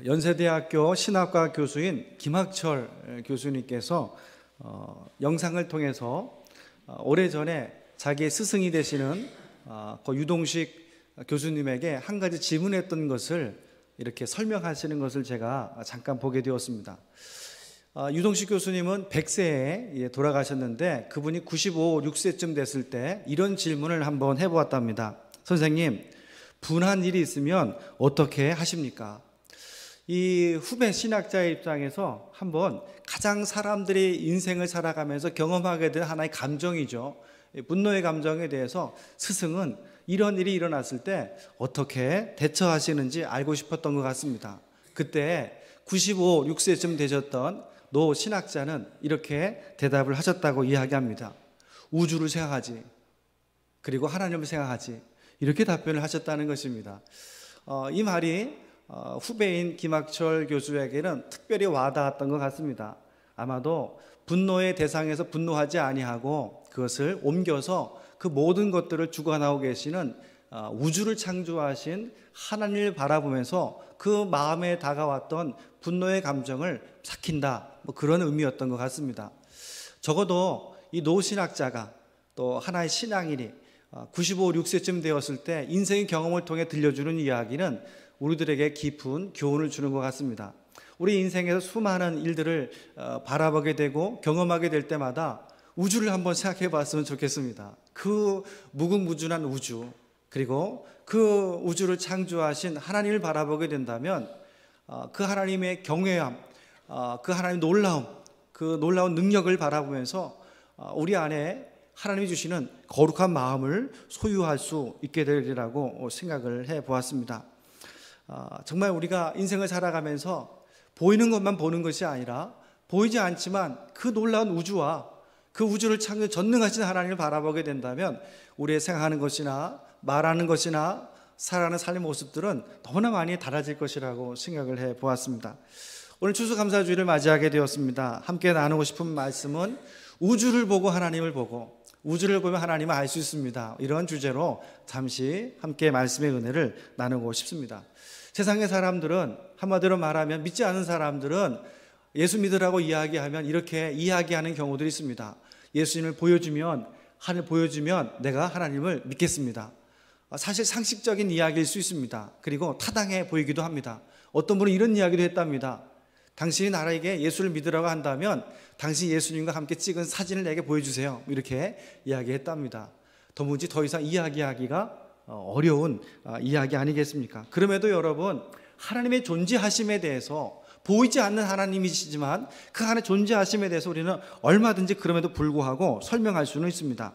연세대학교 신학과 교수인 김학철 교수님께서 영상을 통해서 오래전에 자기의 스승이 되시는 유동식 교수님에게 한 가지 질문했던 것을 이렇게 설명하시는 것을 제가 잠깐 보게 되었습니다. 유동식 교수님은 100세에 돌아가셨는데 그분이 95, 6세쯤 됐을 때 이런 질문을 한번 해보았답니다. 선생님, 분한 일이 있으면 어떻게 하십니까? 이 후배 신학자의 입장에서 한번 가장 사람들이 인생을 살아가면서 경험하게 된 하나의 감정이죠. 분노의 감정에 대해서 스승은 이런 일이 일어났을 때 어떻게 대처하시는지 알고 싶었던 것 같습니다. 그때 95, 6세쯤 되셨던 노 신학자는 이렇게 대답을 하셨다고 이야기합니다. 우주를 생각하지, 그리고 하나님을 생각하지, 이렇게 답변을 하셨다는 것입니다. 이 말이 후배인 김학철 교수에게는 특별히 와닿았던 것 같습니다. 아마도 분노의 대상에서 분노하지 아니하고 그것을 옮겨서 그 모든 것들을 주관하고 계시는 우주를 창조하신 하나님을 바라보면서 그 마음에 다가왔던 분노의 감정을 삭힌다, 그런 의미였던 것 같습니다. 적어도 이 노신학자가 또 하나의 신앙인이 95, 6세쯤 되었을 때 인생의 경험을 통해 들려주는 이야기는 우리들에게 깊은 교훈을 주는 것 같습니다. 우리 인생에서 수많은 일들을 바라보게 되고 경험하게 될 때마다 우주를 한번 생각해 봤으면 좋겠습니다. 그 무궁무진한 우주, 그리고 그 우주를 창조하신 하나님을 바라보게 된다면 그 하나님의 경외함, 그 하나님의 놀라움, 그 놀라운 능력을 바라보면서 우리 안에 하나님이 주시는 거룩한 마음을 소유할 수 있게 되리라고 생각을 해 보았습니다. 정말 우리가 인생을 살아가면서 보이는 것만 보는 것이 아니라 보이지 않지만 그 놀라운 우주와 그 우주를 창조 전능하신 하나님을 바라보게 된다면 우리의 생각하는 것이나 말하는 것이나 살아가는 삶의 모습들은 너무나 많이 달라질 것이라고 생각을 해 보았습니다. 오늘 추수감사주일을 맞이하게 되었습니다. 함께 나누고 싶은 말씀은 우주를 보고 하나님을 보고 우주를 보면 하나님을 알 수 있습니다. 이런 주제로 잠시 함께 말씀의 은혜를 나누고 싶습니다. 세상의 사람들은 한마디로 말하면 믿지 않은 사람들은 예수 믿으라고 이야기하면 이렇게 이야기하는 경우들이 있습니다. 예수님을 보여주면, 하늘 보여주면 내가 하나님을 믿겠습니다. 사실 상식적인 이야기일 수 있습니다. 그리고 타당해 보이기도 합니다. 어떤 분은 이런 이야기도 했답니다. 당신이 나에게 예수를 믿으라고 한다면 당신 예수님과 함께 찍은 사진을 내게 보여주세요. 이렇게 이야기했답니다. 도무지 더 이상 이야기하기가 어려운 이야기 아니겠습니까? 그럼에도 여러분, 하나님의 존재하심에 대해서 보이지 않는 하나님이시지만 그 하나님의 존재하심에 대해서 우리는 얼마든지 그럼에도 불구하고 설명할 수는 있습니다.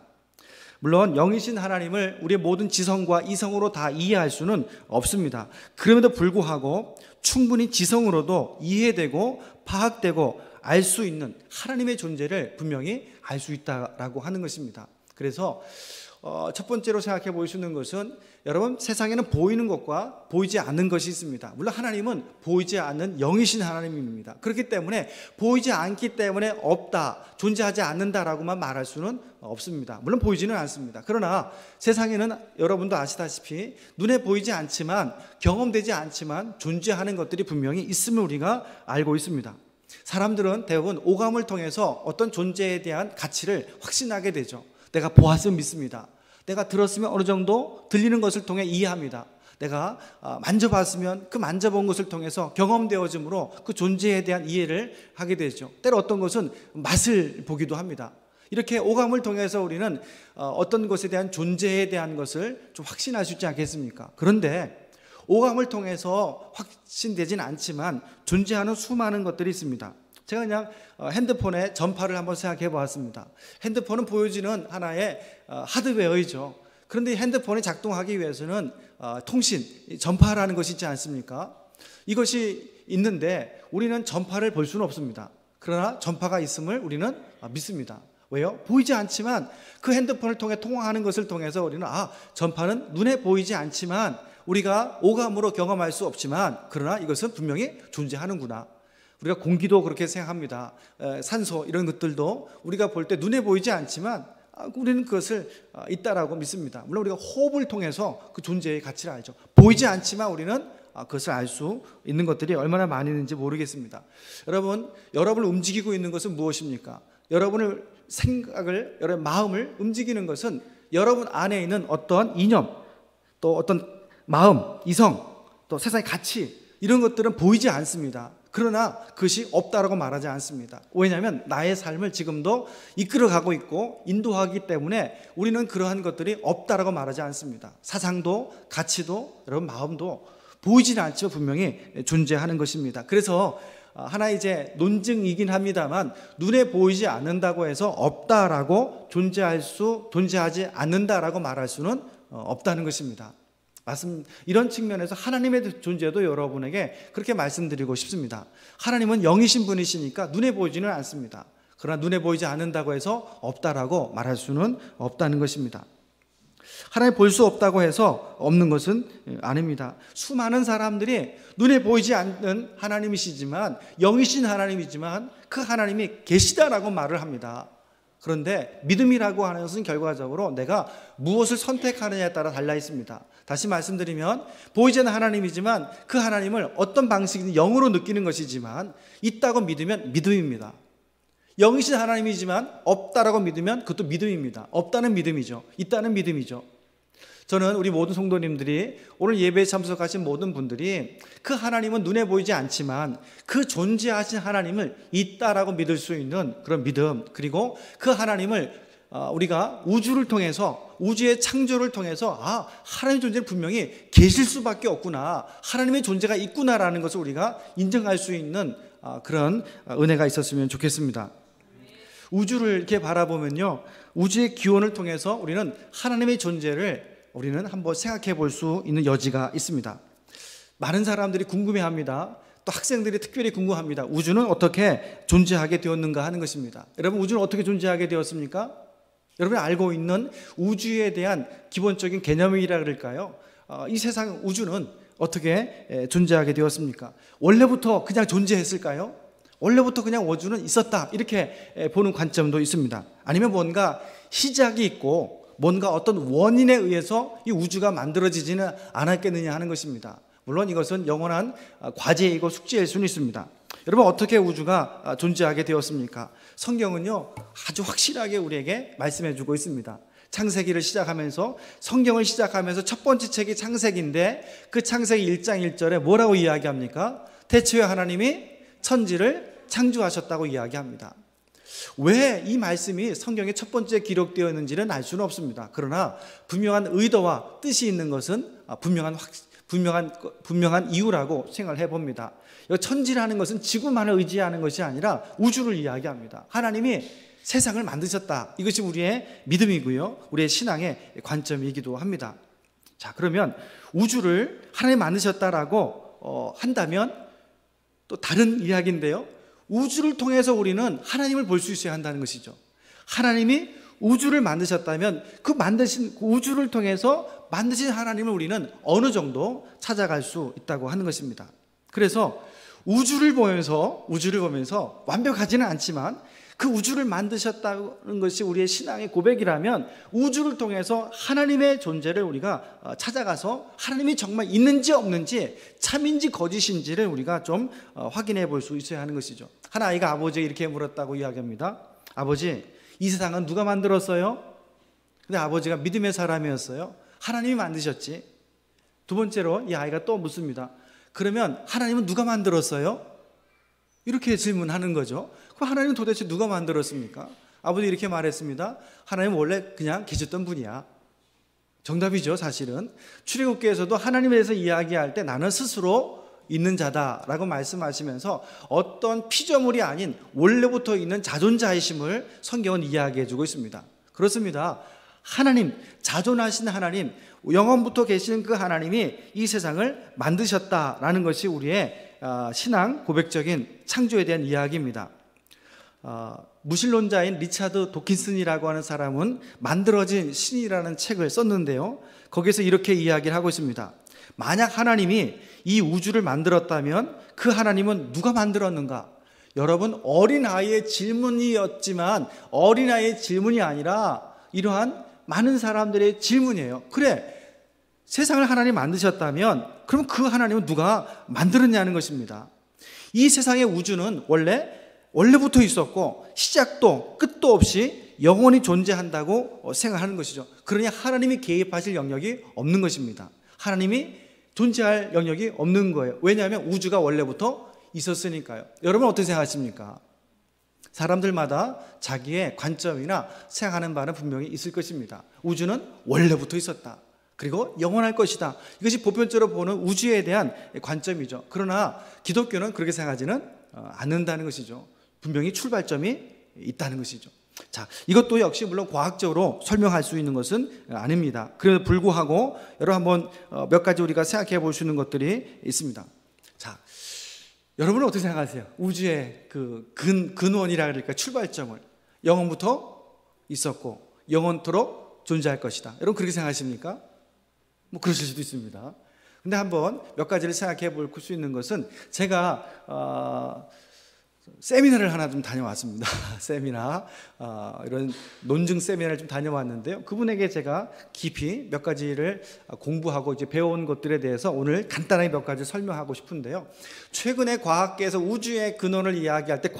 물론 영이신 하나님을 우리의 모든 지성과 이성으로 다 이해할 수는 없습니다. 그럼에도 불구하고 충분히 지성으로도 이해되고 파악되고 알 수 있는 하나님의 존재를 분명히 알 수 있다라고 하는 것입니다. 그래서 첫 번째로 생각해 볼 수 있는 것은 여러분, 세상에는 보이는 것과 보이지 않는 것이 있습니다. 물론 하나님은 보이지 않는 영이신 하나님입니다. 그렇기 때문에 보이지 않기 때문에 없다, 존재하지 않는다라고만 말할 수는 없습니다. 물론 보이지는 않습니다. 그러나 세상에는 여러분도 아시다시피 눈에 보이지 않지만, 경험되지 않지만 존재하는 것들이 분명히 있음을 우리가 알고 있습니다. 사람들은 대부분 오감을 통해서 어떤 존재에 대한 가치를 확신하게 되죠. 내가 보았으면 믿습니다. 내가 들었으면 어느 정도 들리는 것을 통해 이해합니다. 내가 만져봤으면 그 만져본 것을 통해서 경험되어짐으로 그 존재에 대한 이해를 하게 되죠. 때로 어떤 것은 맛을 보기도 합니다. 이렇게 오감을 통해서 우리는 어떤 것에 대한 존재에 대한 것을 좀 확신할 수 있지 않겠습니까? 그런데 오감을 통해서 확신되진 않지만 존재하는 수많은 것들이 있습니다. 제가 그냥 핸드폰의 전파를 한번 생각해 보았습니다. 핸드폰은 보여지는 하나의 하드웨어이죠. 그런데 핸드폰이 작동하기 위해서는 통신, 전파라는 것이 있지 않습니까? 이것이 있는데 우리는 전파를 볼 수는 없습니다. 그러나 전파가 있음을 우리는 믿습니다. 왜요? 보이지 않지만 그 핸드폰을 통해 통화하는 것을 통해서 우리는 전파는 눈에 보이지 않지만 우리가 오감으로 경험할 수 없지만 그러나 이것은 분명히 존재하는구나. 우리가 공기도 그렇게 생각합니다. 산소 이런 것들도 우리가 볼 때 눈에 보이지 않지만 우리는 그것을 있다라고 믿습니다. 물론 우리가 호흡을 통해서 그 존재의 가치를 알죠. 보이지 않지만 우리는 그것을 알 수 있는 것들이 얼마나 많이 있는지 모르겠습니다. 여러분을 움직이고 있는 것은 무엇입니까? 여러분의 마음을 움직이는 것은 여러분 안에 있는 어떤 이념, 또 어떤 마음, 이성, 또 세상의 가치, 이런 것들은 보이지 않습니다. 그러나 그것이 없다라고 말하지 않습니다. 왜냐하면 나의 삶을 지금도 이끌어가고 있고 인도하기 때문에 우리는 그러한 것들이 없다라고 말하지 않습니다. 사상도 가치도 여러분 마음도 보이지는 않지만 분명히 존재하는 것입니다. 그래서 하나의 이제 논증이긴 합니다만 눈에 보이지 않는다고 해서 없다라고 존재하지 않는다라고 말할 수는 없다는 것입니다. 이런 측면에서 하나님의 존재도 여러분에게 그렇게 말씀드리고 싶습니다. 하나님은 영이신 분이시니까 눈에 보이지는 않습니다. 그러나 눈에 보이지 않는다고 해서 없다라고 말할 수는 없다는 것입니다. 하나님 볼 수 없다고 해서 없는 것은 아닙니다. 수많은 사람들이 눈에 보이지 않는 하나님이시지만 영이신 하나님이지만 그 하나님이 계시다라고 말을 합니다. 그런데 믿음이라고 하는 것은 결과적으로 내가 무엇을 선택하느냐에 따라 달라 있습니다. 다시 말씀드리면 보이지 않는 하나님이지만 그 하나님을 어떤 방식이든 영으로 느끼는 것이지만 있다고 믿으면 믿음입니다. 영이신 하나님이지만 없다라고 믿으면 그것도 믿음입니다. 없다는 믿음이죠. 있다는 믿음이죠. 저는 우리 모든 성도님들이 오늘 예배에 참석하신 모든 분들이 그 하나님은 눈에 보이지 않지만 그 존재하신 하나님을 있다라고 믿을 수 있는 그런 믿음, 그리고 그 하나님을 우리가 우주를 통해서, 우주의 창조를 통해서 하나님의 존재는 분명히 계실 수밖에 없구나, 하나님의 존재가 있구나라는 것을 우리가 인정할 수 있는 그런 은혜가 있었으면 좋겠습니다. 우주를 이렇게 바라보면요, 우주의 기원을 통해서 우리는 하나님의 존재를 우리는 한번 생각해 볼 수 있는 여지가 있습니다. 많은 사람들이 궁금해합니다. 또 학생들이 특별히 궁금합니다. 우주는 어떻게 존재하게 되었는가 하는 것입니다. 여러분, 우주는 어떻게 존재하게 되었습니까? 여러분이 알고 있는 우주에 대한 기본적인 개념이라 그럴까요? 이 세상 우주는 어떻게 존재하게 되었습니까? 원래부터 그냥 존재했을까요? 원래부터 그냥 우주는 있었다, 이렇게 보는 관점도 있습니다. 아니면 뭔가 시작이 있고 뭔가 어떤 원인에 의해서 이 우주가 만들어지지는 않았겠느냐 하는 것입니다. 물론 이것은 영원한 과제이고 숙제일 수는 있습니다. 여러분, 어떻게 우주가 존재하게 되었습니까? 성경은요 아주 확실하게 우리에게 말씀해 주고 있습니다. 창세기를 시작하면서, 성경을 시작하면서 첫 번째 책이 창세기인데 그 창세기 1장 1절에 뭐라고 이야기합니까? 태초에 하나님이 천지를 창조하셨다고 이야기합니다. 왜 이 말씀이 성경에 첫 번째 기록되었는지는 알 수는 없습니다. 그러나 분명한 의도와 뜻이 있는 것은 분명한 이유라고 생각을 해봅니다. 천지라는 것은 지구만을 의지하는 것이 아니라 우주를 이야기합니다. 하나님이 세상을 만드셨다, 이것이 우리의 믿음이고요, 우리의 신앙의 관점이기도 합니다. 자, 그러면 우주를 하나님 만드셨다라고 한다면 또 다른 이야기인데요, 우주를 통해서 우리는 하나님을 볼 수 있어야 한다는 것이죠. 하나님이 우주를 만드셨다면 그 만드신 우주를 통해서 만드신 하나님을 우리는 어느 정도 찾아갈 수 있다고 하는 것입니다. 그래서 우주를 보면서 완벽하지는 않지만 그 우주를 만드셨다는 것이 우리의 신앙의 고백이라면 우주를 통해서 하나님의 존재를 우리가 찾아가서 하나님이 정말 있는지 없는지, 참인지 거짓인지를 우리가 좀 확인해 볼 수 있어야 하는 것이죠. 한 아이가 아버지에게 이렇게 물었다고 이야기합니다. 아버지, 이 세상은 누가 만들었어요? 근데 아버지가 믿음의 사람이었어요. 하나님이 만드셨지. 두 번째로 이 아이가 또 묻습니다. 그러면 하나님은 누가 만들었어요? 이렇게 질문하는 거죠. 그럼 하나님은 도대체 누가 만들었습니까? 아버지 이렇게 말했습니다. 하나님은 원래 그냥 계셨던 분이야. 정답이죠, 사실은. 출애굽기에서도 하나님에 대해서 이야기할 때 나는 스스로 있는 자다라고 말씀하시면서 어떤 피조물이 아닌 원래부터 있는 자존자이심을 성경은 이야기해 주고 있습니다. 그렇습니다. 하나님, 자존하신 하나님, 영원부터 계시는 그 하나님이 이 세상을 만드셨다라는 것이 우리의 신앙 고백적인 창조에 대한 이야기입니다. 무신론자인 리차드 도킨슨이라고 하는 사람은 만들어진 신이라는 책을 썼는데요, 거기서 이렇게 이야기를 하고 있습니다. 만약 하나님이 이 우주를 만들었다면 그 하나님은 누가 만들었는가? 여러분, 어린아이의 질문이었지만 어린아이의 질문이 아니라 이러한 많은 사람들의 질문이에요. 그래, 세상을 하나님 만드셨다면 그럼 그 하나님은 누가 만들었냐는 것입니다. 이 세상의 우주는 원래부터 있었고 시작도 끝도 없이 영원히 존재한다고 생각하는 것이죠. 그러니 하나님이 개입하실 영역이 없는 것입니다. 하나님이 존재할 영역이 없는 거예요. 왜냐하면 우주가 원래부터 있었으니까요. 여러분 어떻게 생각하십니까? 사람들마다 자기의 관점이나 생각하는 바는 분명히 있을 것입니다. 우주는 원래부터 있었다. 그리고 영원할 것이다. 이것이 보편적으로 보는 우주에 대한 관점이죠. 그러나 기독교는 그렇게 생각하지는 않는다는 것이죠. 분명히 출발점이 있다는 것이죠. 자, 이것도 역시 물론 과학적으로 설명할 수 있는 것은 아닙니다. 그래도 불구하고 여러분 한번 몇 가지 우리가 생각해 볼 수 있는 것들이 있습니다. 자, 여러분은 어떻게 생각하세요? 우주의 그 근원이라 그럴까, 출발점을 영원부터 있었고 영원토록 존재할 것이다. 여러분 그렇게 생각하십니까? 뭐 그러실 수도 있습니다. 근데 한번 몇 가지를 생각해 볼 수 있는 것은 제가 세미나를 하나 좀 다녀왔습니다. 세미나, 이런 논증 세미나를 좀 다녀왔는데요. 그분에게 제가 깊이 몇 가지를 공부하고 이제 배워온 것들에 대해서 오늘 간단하게 몇 가지 설명하고 싶은데요. 최근에 과학계에서 우주의 근원을 이야기할 때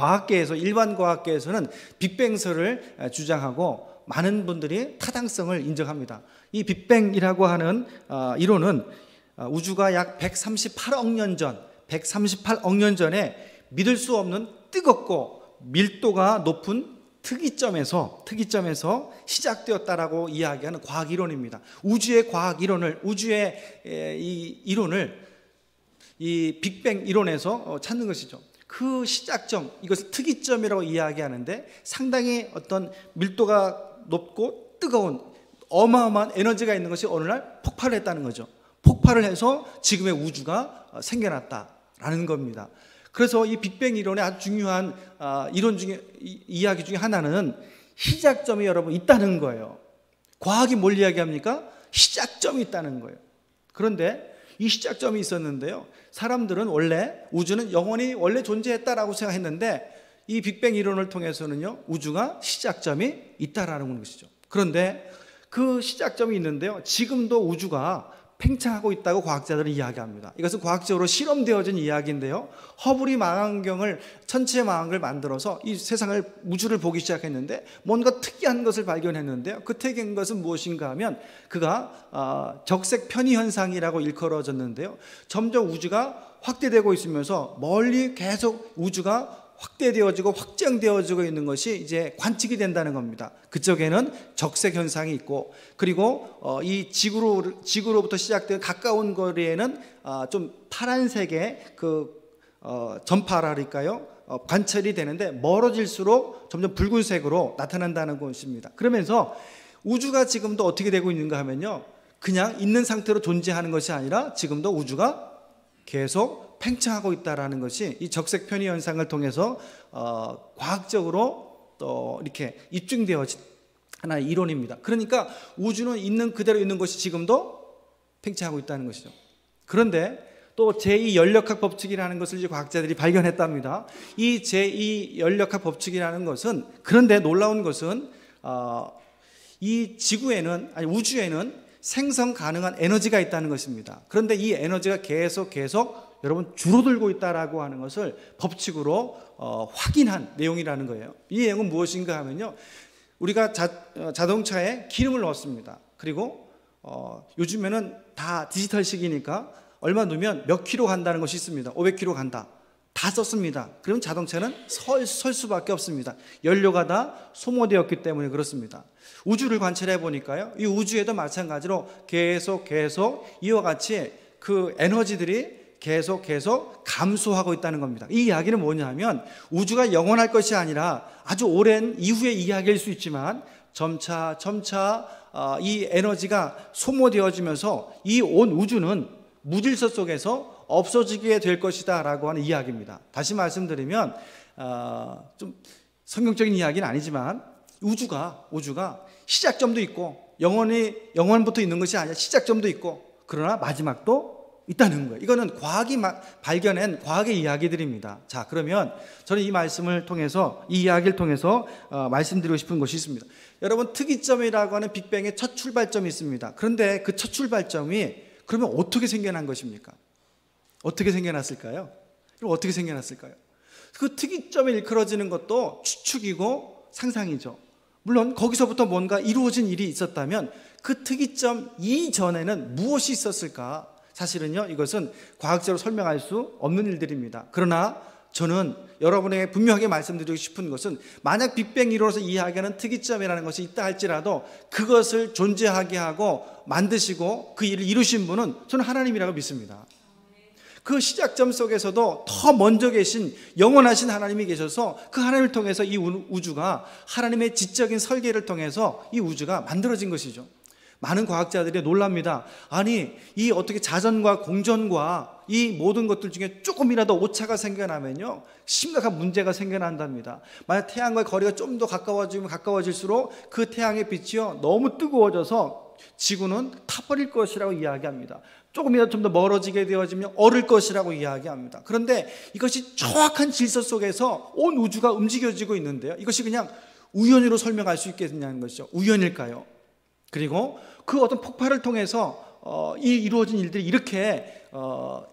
일반 과학계에서는 빅뱅설을 주장하고 많은 분들이 타당성을 인정합니다. 이 빅뱅이라고 하는 이론은 우주가 약 138억 년 전에 믿을 수 없는 뜨겁고 밀도가 높은 특이점에서 시작되었다라고 이야기하는 과학 이론입니다. 우주의 과학 이론을, 우주의 이 이론을 이 빅뱅 이론에서 찾는 것이죠. 그 시작점, 이것을 특이점이라고 이야기하는데 상당히 어떤 밀도가 높고 뜨거운 어마어마한 에너지가 있는 것이 어느 날 폭발을 했다는 거죠. 폭발을 해서 지금의 우주가 생겨났다라는 겁니다. 그래서 이 빅뱅 이론의 아주 중요한 이론 중에 이야기 중에 하나는 시작점이 여러분 있다는 거예요. 과학이 뭘 이야기합니까? 시작점이 있다는 거예요. 그런데 이 시작점이 있었는데요. 사람들은 우주는 영원히 존재했다라고 생각했는데 이 빅뱅 이론을 통해서는요, 우주가 시작점이 있다라는 것이죠. 그런데 그 시작점이 있는데요, 지금도 우주가 팽창하고 있다고 과학자들은 이야기합니다. 이것은 과학적으로 실험되어진 이야기인데요, 허블이 천체 망원경을 만들어서 이 세상을, 우주를 보기 시작했는데 뭔가 특이한 것을 발견했는데요, 그 특이한 것은 무엇인가 하면 그가 적색 편의 현상이라고 일컬어졌는데요, 점점 우주가 확대되고 있으면서 멀리 계속 우주가 확대되어지고 확장되어지고 있는 것이 이제 관측이 된다는 겁니다. 그쪽에는 적색 현상이 있고, 그리고 이 지구로부터 시작된 가까운 거리에는 좀 파란색의 전파랄까요? 관찰이 되는데 멀어질수록 점점 붉은색으로 나타난다는 것입니다. 그러면서 우주가 지금도 어떻게 되고 있는가 하면요, 그냥 있는 상태로 존재하는 것이 아니라 지금도 우주가 계속 팽창하고 있다라는 것이 이 적색 편의 현상을 통해서 과학적으로 또 이렇게 입증되어진 하나의 이론입니다. 그러니까 우주는 있는 그대로 있는 것이 지금도 팽창하고 있다는 것이죠. 그런데 또 제2 연력학 법칙이라는 것을 이제 과학자들이 발견했답니다. 이 제2 연력학 법칙이라는 것은, 그런데 놀라운 것은 이 우주에는 생성 가능한 에너지가 있다는 것입니다. 그런데 이 에너지가 계속 여러분 줄어들고 있다라고 하는 것을 법칙으로 확인한 내용이라는 거예요. 이 내용은 무엇인가 하면요, 우리가 자동차에 기름을 넣었습니다. 그리고 요즘에는 다 디지털식이니까 얼마 넣으면 몇 킬로 간다는 것이 있습니다. 500킬로 간다. 다 썼습니다. 그러면 자동차는 설 수밖에 없습니다. 연료가 다 소모되었기 때문에 그렇습니다. 우주를 관찰해 보니까요, 이 우주에도 마찬가지로 계속 이와 같이 그 에너지들이 계속 감소하고 있다는 겁니다. 이 이야기는 뭐냐면 우주가 영원할 것이 아니라 아주 오랜 이후의 이야기일 수 있지만 점차 이 에너지가 소모되어지면서 이 온 우주는 무질서 속에서 없어지게 될 것이다 라고 하는 이야기입니다. 다시 말씀드리면 좀 성경적인 이야기는 아니지만 우주가 시작점도 있고 영원부터 있는 것이 아니라 시작점도 있고, 그러나 마지막도 있다는 거예요. 이거는 과학이 발견한 과학의 이야기들입니다. 자, 그러면 저는 이 말씀을 통해서, 이 이야기를 통해서 말씀드리고 싶은 것이 있습니다. 여러분, 특이점이라고 하는 빅뱅의 첫 출발점이 있습니다. 그런데 그 첫 출발점이 그러면 어떻게 생겨난 것입니까? 어떻게 생겨났을까요? 그럼 어떻게 생겨났을까요? 그 특이점이 일컬어지는 것도 추측이고 상상이죠. 물론 거기서부터 뭔가 이루어진 일이 있었다면 그 특이점 이전에는 무엇이 있었을까? 사실은요, 이것은 과학적으로 설명할 수 없는 일들입니다. 그러나 저는 여러분에게 분명하게 말씀드리고 싶은 것은, 만약 빅뱅 이론에서 이야기하는 특이점이라는 것이 있다 할지라도 그것을 존재하게 하고 만드시고 그 일을 이루신 분은 저는 하나님이라고 믿습니다. 그 시작점 속에서도 더 먼저 계신 영원하신 하나님이 계셔서 그 하나님을 통해서 이 우주가, 하나님의 지적인 설계를 통해서 이 우주가 만들어진 것이죠. 많은 과학자들이 놀랍니다. 아니, 이 어떻게 자전과 공전과 이 모든 것들 중에 조금이라도 오차가 생겨나면요, 심각한 문제가 생겨난답니다. 만약 태양과 거리가 좀 더 가까워지면 가까워질수록 그 태양의 빛이요, 너무 뜨거워져서 지구는 타버릴 것이라고 이야기합니다. 조금이라도 좀 더 멀어지게 되어지면 얼을 것이라고 이야기합니다. 그런데 이것이 정확한 질서 속에서 온 우주가 움직여지고 있는데요, 이것이 그냥 우연으로 설명할 수 있겠냐는 것이죠. 우연일까요? 그리고 그 어떤 폭발을 통해서 이루어진 일들이 이렇게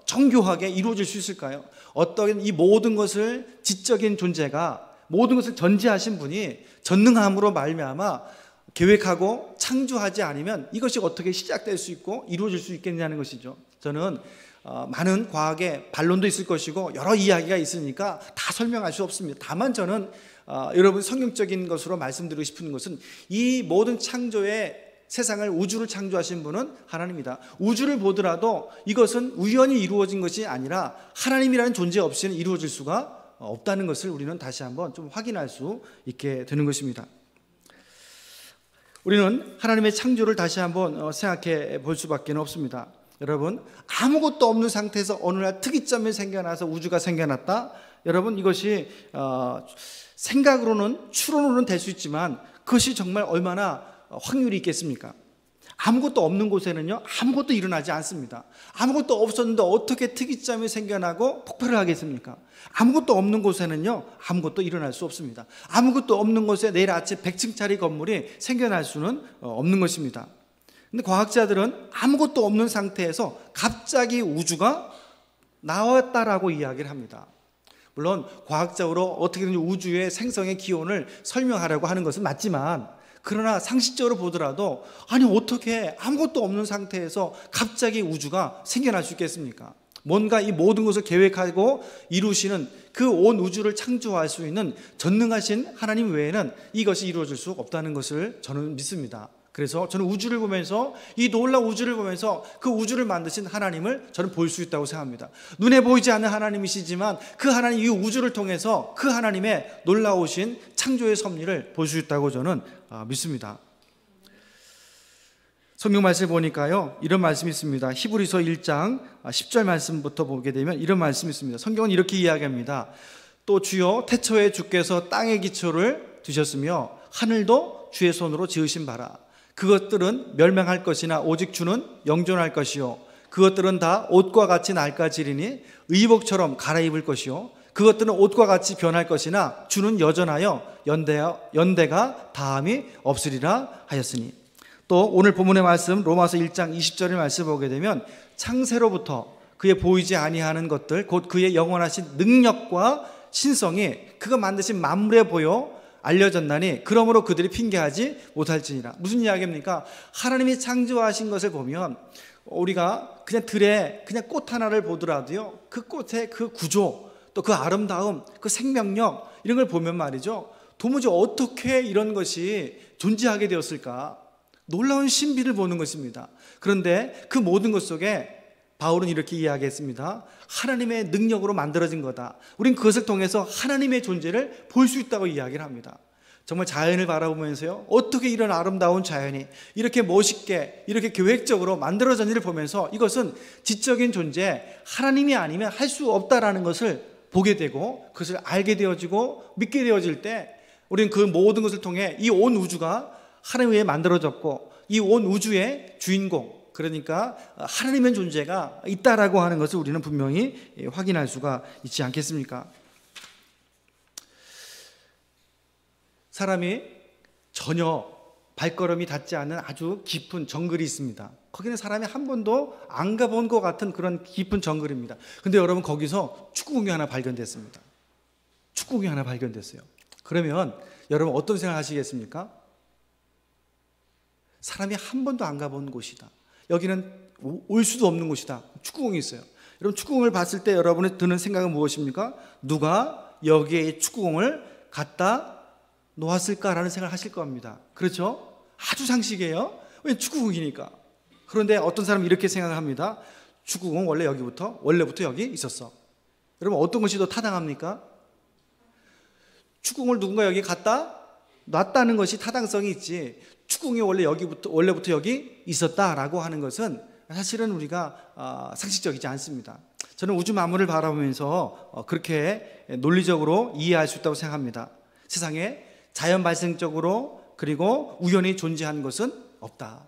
정교하게 이루어질 수 있을까요? 어떤 이 모든 것을, 지적인 존재가 모든 것을 전지하신 분이 전능함으로 말미암아 계획하고 창조하지 않으면 이것이 어떻게 시작될 수 있고 이루어질 수 있겠냐는 것이죠. 저는 많은 과학의 반론도 있을 것이고 여러 이야기가 있으니까 다 설명할 수 없습니다. 다만 저는 여러분, 성경적인 것으로 말씀드리고 싶은 것은, 이 모든 창조의 세상을, 우주를 창조하신 분은 하나님이다. 우주를 보더라도 이것은 우연히 이루어진 것이 아니라 하나님이라는 존재 없이는 이루어질 수가 없다는 것을 우리는 다시 한번 좀 확인할 수 있게 되는 것입니다. 우리는 하나님의 창조를 다시 한번 생각해 볼 수밖에 없습니다. 여러분, 아무것도 없는 상태에서 어느 날 특이점이 생겨나서 우주가 생겨났다? 여러분, 이것이 생각으로는, 추론으로는 될 수 있지만 그것이 정말 얼마나 확률이 있겠습니까? 아무것도 없는 곳에는요, 아무것도 일어나지 않습니다. 아무것도 없었는데 어떻게 특이점이 생겨나고 폭발을 하겠습니까? 아무것도 없는 곳에는요, 아무것도 일어날 수 없습니다. 아무것도 없는 곳에 내일 아침 100층짜리 건물이 생겨날 수는 없는 것입니다. 근데 과학자들은 아무것도 없는 상태에서 갑자기 우주가 나왔다라고 이야기를 합니다. 물론 과학적으로 어떻게든지 우주의 생성의 기원을 설명하려고 하는 것은 맞지만, 그러나 상식적으로 보더라도, 아니, 어떻게 아무것도 없는 상태에서 갑자기 우주가 생겨날 수 있겠습니까? 뭔가 이 모든 것을 계획하고 이루시는, 그 온 우주를 창조할 수 있는 전능하신 하나님 외에는 이것이 이루어질 수 없다는 것을 저는 믿습니다. 그래서 저는 우주를 보면서, 이 놀라운 우주를 보면서 그 우주를 만드신 하나님을 저는 볼 수 있다고 생각합니다. 눈에 보이지 않는 하나님이시지만 그 하나님, 이 우주를 통해서 그 하나님의 놀라우신 창조의 섭리를 볼 수 있다고 저는 믿습니다. 성경 말씀을 보니까요, 이런 말씀이 있습니다. 히브리서 1장 10절 말씀부터 보게 되면 이런 말씀이 있습니다. 성경은 이렇게 이야기합니다. 또 주여, 태초에 주께서 땅의 기초를 두셨으며 하늘도 주의 손으로 지으신 바라. 그것들은 멸망할 것이나 오직 주는 영존할 것이요, 그것들은 다 옷과 같이 낡아지리니 의복처럼 갈아입을 것이요, 그것들은 옷과 같이 변할 것이나 주는 여전하여 연대가 다함이 없으리라 하였으니. 또 오늘 본문의 말씀, 로마서 1장 20절의 말씀 보게 되면, 창세로부터 그의 보이지 아니하는 것들, 곧 그의 영원하신 능력과 신성이 그가 만드신 만물에 보여 알려졌나니 그러므로 그들이 핑계하지 못할지니라. 무슨 이야기입니까? 하나님이 창조하신 것을 보면 우리가 그냥 들에 그냥 꽃 하나를 보더라도요, 그 꽃의 그 구조, 또 그 아름다움, 그 생명력, 이런 걸 보면 말이죠, 도무지 어떻게 이런 것이 존재하게 되었을까? 놀라운 신비를 보는 것입니다. 그런데 그 모든 것 속에 바울은 이렇게 이야기했습니다. 하나님의 능력으로 만들어진 거다. 우린 그것을 통해서 하나님의 존재를 볼 수 있다고 이야기를 합니다. 정말 자연을 바라보면서요, 어떻게 이런 아름다운 자연이 이렇게 멋있게, 이렇게 계획적으로 만들어졌는지를 보면서 이것은 지적인 존재, 하나님이 아니면 할 수 없다라는 것을 보게 되고, 그것을 알게 되어지고 믿게 되어질 때, 우리는 그 모든 것을 통해 이 온 우주가 하나님 외에 만들어졌고, 이 온 우주의 주인공, 그러니까 하나님의 존재가 있다라고 하는 것을 우리는 분명히 확인할 수가 있지 않겠습니까? 사람이 전혀 발걸음이 닿지 않는 아주 깊은 정글이 있습니다. 거기는 사람이 한 번도 안 가본 것 같은 그런 깊은 정글입니다. 근데 여러분, 거기서 축구공이 하나 발견됐습니다. 축구공이 하나 발견됐어요. 그러면 여러분 어떤 생각 하시겠습니까? 사람이 한 번도 안 가본 곳이다. 여기는 올 수도 없는 곳이다. 축구공이 있어요. 여러분, 축구공을 봤을 때 여러분의 드는 생각은 무엇입니까? 누가 여기에 축구공을 갖다 놓았을까라는 생각을 하실 겁니다. 그렇죠? 아주 상식이에요. 왜? 축구공이니까. 그런데 어떤 사람은 이렇게 생각을 합니다. 축구공 원래부터 여기 있었어. 여러분, 어떤 것이 더 타당합니까? 축구공을 누군가 여기 갖다 놨다는 것이 타당성이 있지, 축구공이 원래부터 여기 있었다라고 하는 것은 사실은 우리가 상식적이지 않습니다. 저는 우주 만물을 바라보면서 그렇게 논리적으로 이해할 수 있다고 생각합니다. 세상에 자연 발생적으로 그리고 우연히 존재한 것은 없다.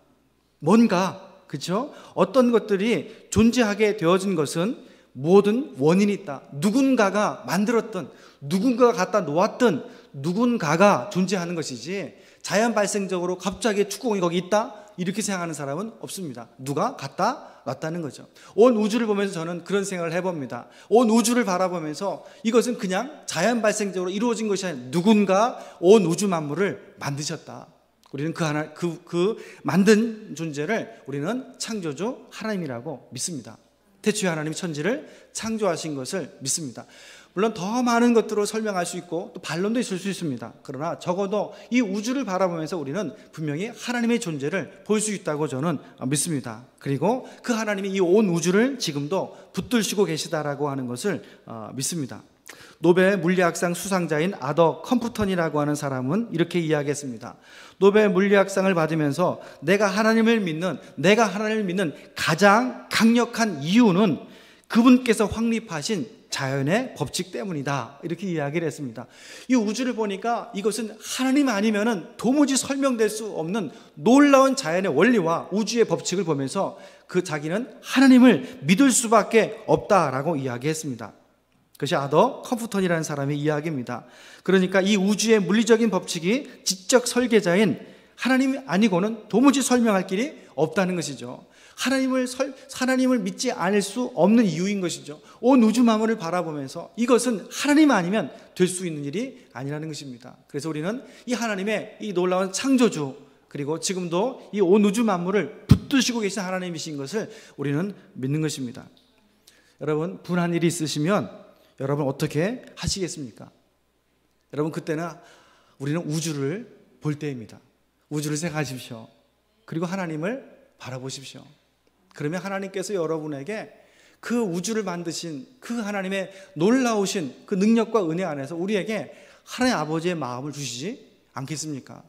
뭔가, 그렇죠? 어떤 것들이 존재하게 되어진 것은 모든 원인이 있다. 누군가가 만들었던, 누군가가 갖다 놓았던 누군가가 존재하는 것이지, 자연 발생적으로 갑자기 축구공이 거기 있다? 이렇게 생각하는 사람은 없습니다. 누가 갖다 놨다는 거죠. 온 우주를 보면서 저는 그런 생각을 해봅니다. 온 우주를 바라보면서 이것은 그냥 자연 발생적으로 이루어진 것이 아니라 누군가 온 우주 만물을 만드셨다. 우리는 그 만든 존재를 우리는 창조주 하나님이라고 믿습니다. 태초에 하나님이 천지를 창조하신 것을 믿습니다. 물론 더 많은 것들로 설명할 수 있고 또 반론도 있을 수 있습니다. 그러나 적어도 이 우주를 바라보면서 우리는 분명히 하나님의 존재를 볼 수 있다고 저는 믿습니다. 그리고 그 하나님이 이 온 우주를 지금도 붙들시고 계시다라고 하는 것을 믿습니다. 노벨 물리학상 수상자인 아더 컴프턴이라고 하는 사람은 이렇게 이야기했습니다. 노벨 물리학상을 받으면서 내가 하나님을 믿는 가장 강력한 이유는 그분께서 확립하신 자연의 법칙 때문이다, 이렇게 이야기를 했습니다. 이 우주를 보니까 이것은 하나님 아니면은 도무지 설명될 수 없는 놀라운 자연의 원리와 우주의 법칙을 보면서 자기는 하나님을 믿을 수밖에 없다라고 이야기했습니다. 그것이 아더 컴프턴이라는 사람의 이야기입니다. 그러니까 이 우주의 물리적인 법칙이 지적 설계자인 하나님이 아니고는 도무지 설명할 길이 없다는 것이죠. 하나님을 믿지 않을 수 없는 이유인 것이죠. 온 우주 만물을 바라보면서 이것은 하나님 아니면 될 수 있는 일이 아니라는 것입니다. 그래서 우리는 이 하나님의 이 놀라운 창조주, 그리고 지금도 이 온 우주 만물을 붙드시고 계신 하나님이신 것을 우리는 믿는 것입니다. 여러분, 분한 일이 있으시면 여러분 어떻게 하시겠습니까? 여러분, 그때는 우리는 우주를 볼 때입니다. 우주를 생각하십시오. 그리고 하나님을 바라보십시오. 그러면 하나님께서 여러분에게 그 우주를 만드신 그 하나님의 놀라우신 그 능력과 은혜 안에서 우리에게 하나님 아버지의 마음을 주시지 않겠습니까?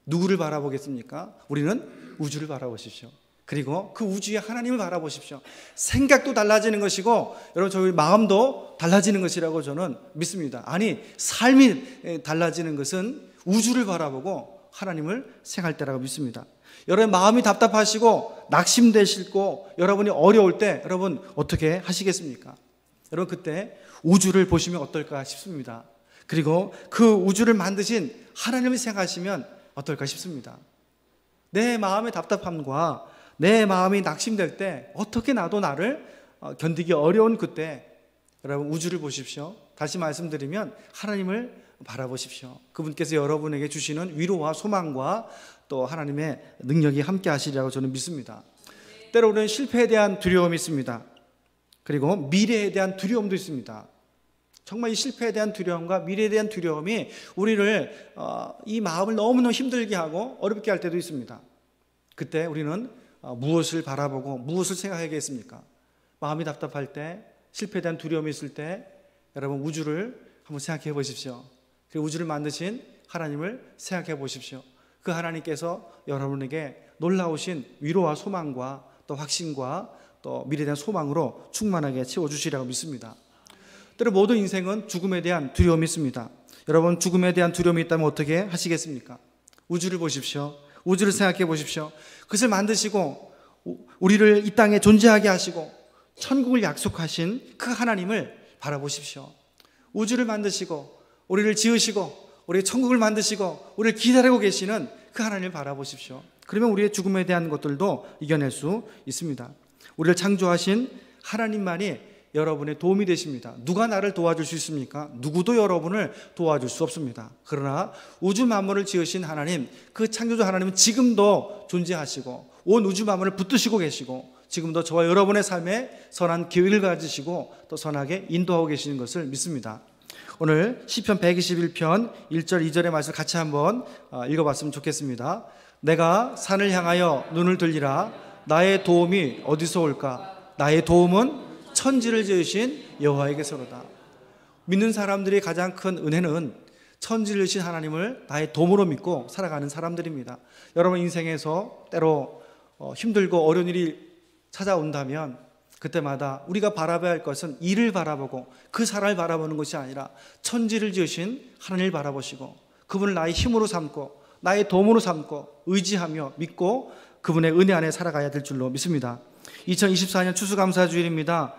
누구를 바라보겠습니까? 우리는 우주를 바라보십시오. 그리고 그 우주의 하나님을 바라보십시오. 생각도 달라지는 것이고 여러분, 저희 마음도 달라지는 것이라고 저는 믿습니다. 아니, 삶이 달라지는 것은 우주를 바라보고 하나님을 생각할 때라고 믿습니다. 여러분, 마음이 답답하시고 낙심되시고 여러분이 어려울 때 여러분 어떻게 하시겠습니까? 여러분, 그때 우주를 보시면 어떨까 싶습니다. 그리고 그 우주를 만드신 하나님을 생각하시면 어떨까 싶습니다. 내 마음의 답답함과 내 마음이 낙심될 때 어떻게 나도 나를 견디기 어려운 그때 여러분 우주를 보십시오. 다시 말씀드리면 하나님을 바라보십시오. 그분께서 여러분에게 주시는 위로와 소망과 또 하나님의 능력이 함께 하시리라고 저는 믿습니다. 때로는 실패에 대한 두려움이 있습니다. 그리고 미래에 대한 두려움도 있습니다. 정말 이 실패에 대한 두려움과 미래에 대한 두려움이 우리를 이 마음을 너무너무 힘들게 하고 어렵게 할 때도 있습니다. 그때 우리는 무엇을 바라보고 무엇을 생각하겠습니까? 마음이 답답할 때, 실패에 대한 두려움이 있을 때 여러분 우주를 한번 생각해 보십시오. 그 우주를 만드신 하나님을 생각해 보십시오. 그 하나님께서 여러분에게 놀라우신 위로와 소망과 또 확신과 또 미래에 대한 소망으로 충만하게 채워주시리라고 믿습니다. 때로 모든 인생은 죽음에 대한 두려움이 있습니다. 여러분, 죽음에 대한 두려움이 있다면 어떻게 하시겠습니까? 우주를 보십시오. 우주를 생각해 보십시오. 그것을 만드시고 우리를 이 땅에 존재하게 하시고 천국을 약속하신 그 하나님을 바라보십시오. 우주를 만드시고 우리를 지으시고 우리의 천국을 만드시고 우리를 기다리고 계시는 그 하나님을 바라보십시오. 그러면 우리의 죽음에 대한 것들도 이겨낼 수 있습니다. 우리를 창조하신 하나님만이 여러분의 도움이 되십니다. 누가 나를 도와줄 수 있습니까? 누구도 여러분을 도와줄 수 없습니다. 그러나 우주 만물을 지으신 하나님, 그 창조주 하나님은 지금도 존재하시고 온 우주 만물을 붙드시고 계시고 지금도 저와 여러분의 삶에 선한 계획을 가지시고 또 선하게 인도하고 계시는 것을 믿습니다. 오늘 시편 121편 1절 2절의 말씀 같이 한번 읽어봤으면 좋겠습니다. 내가 산을 향하여 눈을 들리라. 나의 도움이 어디서 올까? 나의 도움은 천지를 지으신 여호와에게서로다. 믿는 사람들이 가장 큰 은혜는 천지를 지으신 하나님을 나의 도움으로 믿고 살아가는 사람들입니다. 여러분 인생에서 때로 힘들고 어려운 일이 찾아온다면 그때마다 우리가 바라봐야 할 것은 이를 바라보고 그 사람을 바라보는 것이 아니라 천지를 지으신 하나님을 바라보시고 그분을 나의 힘으로 삼고 나의 도움으로 삼고 의지하며 믿고 그분의 은혜 안에 살아가야 될 줄로 믿습니다. 2024년 추수감사주일입니다.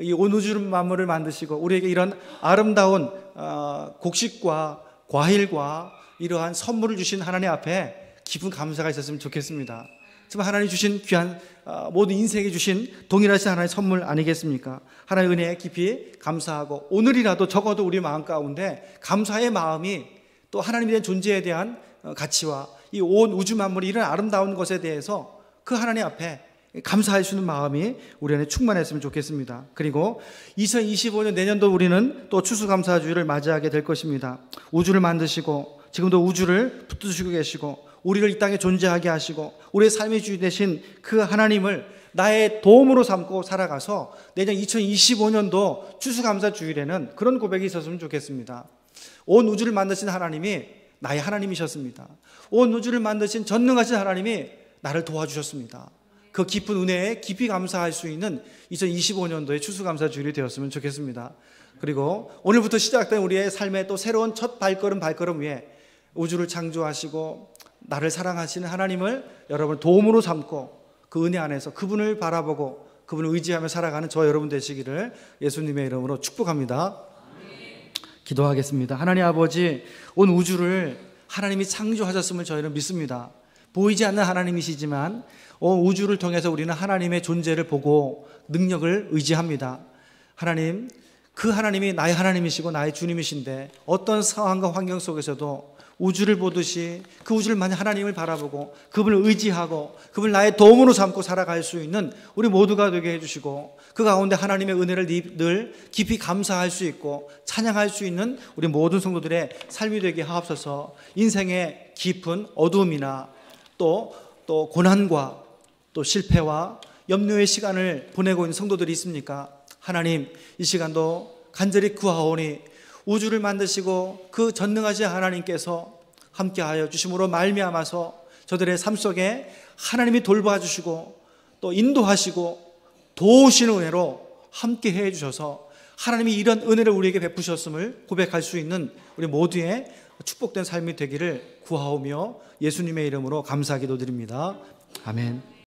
이 온 우주 만물을 만드시고 우리에게 이런 아름다운 곡식과 과일과 이러한 선물을 주신 하나님 앞에 깊은 감사가 있었으면 좋겠습니다. 정말 하나님 주신 귀한 모든 인생에 주신 동일하신 하나님의 선물 아니겠습니까? 하나님의 은혜에 깊이 감사하고 오늘이라도 적어도 우리 마음 가운데 감사의 마음이 또 하나님에 대한 존재에 대한 가치와 이 온 우주 만물이 이런 아름다운 것에 대해서 그 하나님 앞에 감사할 수 있는 마음이 우리 안에 충만했으면 좋겠습니다. 그리고 2025년 내년도 우리는 또 추수감사주일을 맞이하게 될 것입니다. 우주를 만드시고 지금도 우주를 붙드시고 계시고 우리를 이 땅에 존재하게 하시고 우리의 삶의 주인 되신 그 하나님을 나의 도움으로 삼고 살아가서 내년 2025년도 추수감사주일에는 그런 고백이 있었으면 좋겠습니다. 온 우주를 만드신 하나님이 나의 하나님이셨습니다. 온 우주를 만드신 전능하신 하나님이 나를 도와주셨습니다. 그 깊은 은혜에 깊이 감사할 수 있는 2025년도의 추수감사주일이 되었으면 좋겠습니다. 그리고 오늘부터 시작된 우리의 삶의 또 새로운 첫 발걸음 위에 우주를 창조하시고 나를 사랑하시는 하나님을 여러분 도움으로 삼고 그 은혜 안에서 그분을 바라보고 그분을 의지하며 살아가는 저 여러분 되시기를 예수님의 이름으로 축복합니다. 기도하겠습니다. 하나님 아버지, 온 우주를 하나님이 창조하셨음을 저희는 믿습니다. 보이지 않는 하나님이시지만 우주를 통해서 우리는 하나님의 존재를 보고 능력을 의지합니다. 하나님, 그 하나님이 나의 하나님이시고 나의 주님이신데 어떤 상황과 환경 속에서도 우주를 보듯이 그 우주를 만약 하나님을 바라보고 그분을 의지하고 그분을 나의 도움으로 삼고 살아갈 수 있는 우리 모두가 되게 해주시고 그 가운데 하나님의 은혜를 늘 깊이 감사할 수 있고 찬양할 수 있는 우리 모든 성도들의 삶이 되게 하옵소서. 인생의 깊은 어두움이나 또 고난과 또 실패와 염려의 시간을 보내고 있는 성도들이 있습니까? 하나님, 이 시간도 간절히 구하오니 우주를 만드시고 그 전능하신 하나님께서 함께하여 주심으로 말미암아서 저들의 삶 속에 하나님이 돌봐 주시고 또 인도하시고 도우시는 은혜로 함께해 주셔서 하나님이 이런 은혜를 우리에게 베푸셨음을 고백할 수 있는 우리 모두의 축복된 삶이 되기를 구하오며 예수님의 이름으로 감사 기도드립니다. 아멘.